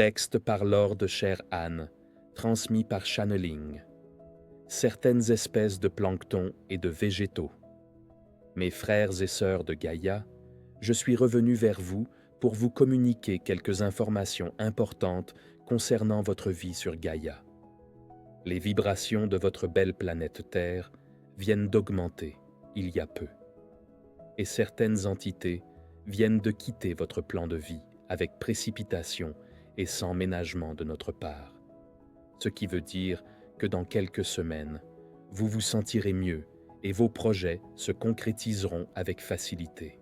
Texte par Lord Cher Anne, transmis par Channeling. Certaines espèces de plancton et de végétaux. Mes frères et sœurs de Gaïa, je suis revenu vers vous pour vous communiquer quelques informations importantes concernant votre vie sur Gaïa. Les vibrations de votre belle planète Terre viennent d'augmenter il y a peu. Et certaines entités viennent de quitter votre plan de vie avec précipitation et sans ménagement de notre part. Ce qui veut dire que dans quelques semaines, vous vous sentirez mieux et vos projets se concrétiseront avec facilité.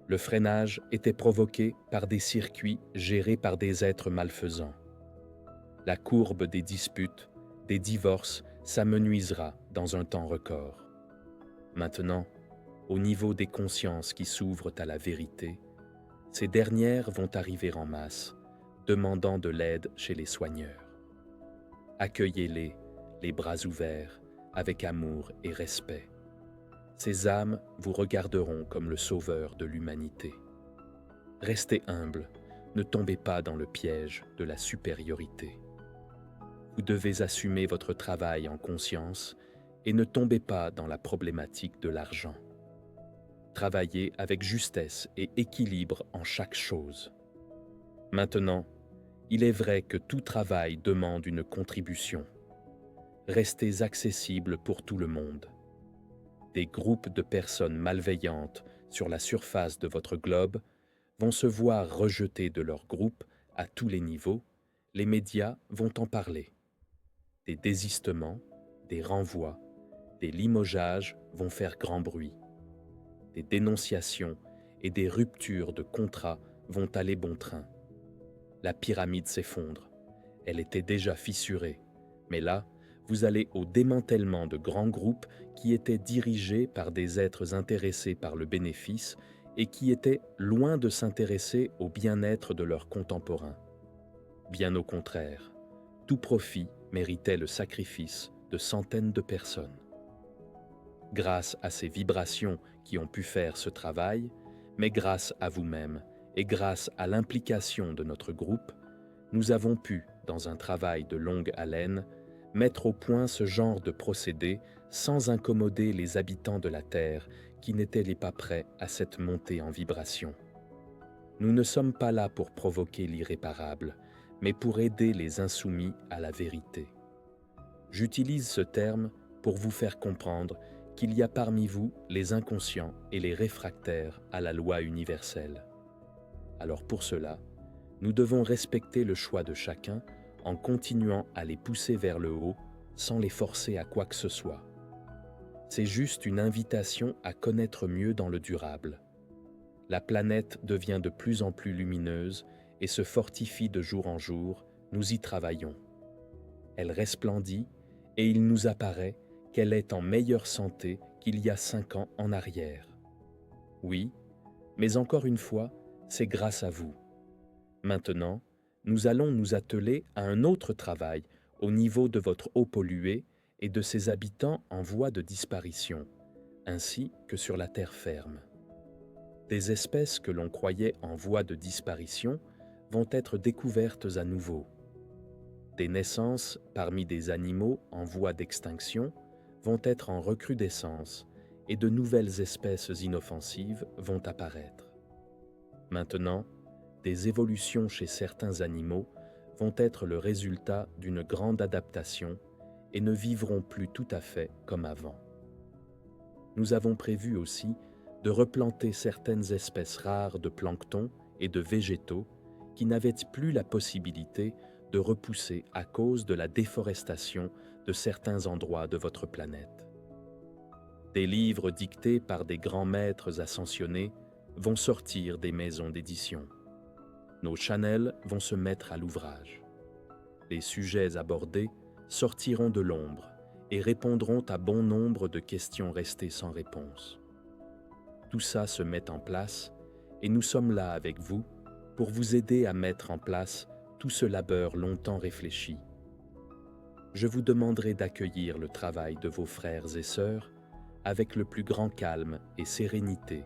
Le freinage était provoqué par des circuits gérés par des êtres malfaisants. La courbe des disputes, des divorces s'amenuisera dans un temps record. Maintenant, au niveau des consciences qui s'ouvrent à la vérité, ces dernières vont arriver en masse, demandant de l'aide chez les soigneurs. Accueillez-les, les bras ouverts, avec amour et respect. Ces âmes vous regarderont comme le sauveur de l'humanité. Restez humble, ne tombez pas dans le piège de la supériorité. Vous devez assumer votre travail en conscience et ne tombez pas dans la problématique de l'argent. Travaillez avec justesse et équilibre en chaque chose. Maintenant, il est vrai que tout travail demande une contribution. Restez accessible pour tout le monde. Des groupes de personnes malveillantes sur la surface de votre globe vont se voir rejetés de leur groupe à tous les niveaux, les médias vont en parler. Des désistements, des renvois, des limogeages vont faire grand bruit. Des dénonciations et des ruptures de contrats vont aller bon train. La pyramide s'effondre. Elle était déjà fissurée, mais là, vous allez au démantèlement de grands groupes qui étaient dirigés par des êtres intéressés par le bénéfice et qui étaient loin de s'intéresser au bien-être de leurs contemporains. Bien au contraire, tout profit méritait le sacrifice de centaines de personnes. Grâce à ces vibrations qui ont pu faire ce travail, mais grâce à vous-même et grâce à l'implication de notre groupe, nous avons pu, dans un travail de longue haleine, mettre au point ce genre de procédé sans incommoder les habitants de la Terre qui n'étaient pas prêts à cette montée en vibration. Nous ne sommes pas là pour provoquer l'irréparable, mais pour aider les insoumis à la vérité. J'utilise ce terme pour vous faire comprendre qu'il y a parmi vous les inconscients et les réfractaires à la loi universelle. Alors pour cela, nous devons respecter le choix de chacun en continuant à les pousser vers le haut sans les forcer à quoi que ce soit. C'est juste une invitation à connaître mieux dans le durable. La planète devient de plus en plus lumineuse et se fortifie de jour en jour, nous y travaillons. Elle resplendit et il nous apparaît qu'elle est en meilleure santé qu'il y a 5 ans en arrière. Oui, mais encore une fois, c'est grâce à vous. Maintenant, nous allons nous atteler à un autre travail au niveau de votre eau polluée et de ses habitants en voie de disparition, ainsi que sur la terre ferme. Des espèces que l'on croyait en voie de disparition vont être découvertes à nouveau. Des naissances parmi des animaux en voie d'extinction vont être en recrudescence et de nouvelles espèces inoffensives vont apparaître. Maintenant, des évolutions chez certains animaux vont être le résultat d'une grande adaptation et ne vivront plus tout à fait comme avant. Nous avons prévu aussi de replanter certaines espèces rares de plancton et de végétaux qui n'avaient plus la possibilité de repousser à cause de la déforestation de certains endroits de votre planète. Des livres dictés par des grands maîtres ascensionnés vont sortir des maisons d'édition. Nos channels vont se mettre à l'ouvrage. Les sujets abordés sortiront de l'ombre et répondront à bon nombre de questions restées sans réponse. Tout ça se met en place et nous sommes là avec vous pour vous aider à mettre en place tout ce labeur longtemps réfléchi. Je vous demanderai d'accueillir le travail de vos frères et sœurs avec le plus grand calme et sérénité,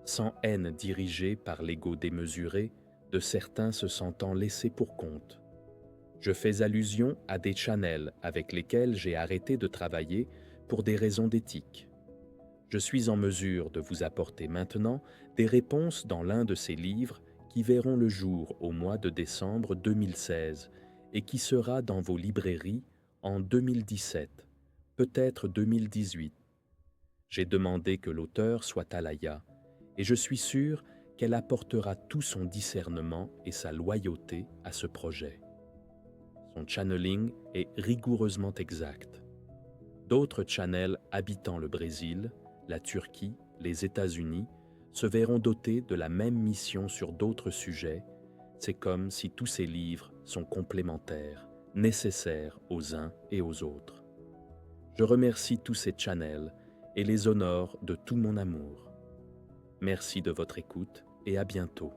sans haine dirigée par l'ego démesuré de certains se sentant laissés pour compte. Je fais allusion à des channels avec lesquels j'ai arrêté de travailler pour des raisons d'éthique. Je suis en mesure de vous apporter maintenant des réponses dans l'un de ces livres qui verront le jour au mois de décembre 2016 et qui sera dans vos librairies en 2017, peut-être 2018. J'ai demandé que l'auteur soit Alaya et je suis sûr qu'elle apportera tout son discernement et sa loyauté à ce projet. Son channeling est rigoureusement exact. D'autres channels habitant le Brésil, la Turquie, les États-Unis se verront dotés de la même mission sur d'autres sujets. C'est comme si tous ces livres sont complémentaires, nécessaires aux uns et aux autres. Je remercie tous ces channels et les honore de tout mon amour. Merci de votre écoute et à bientôt.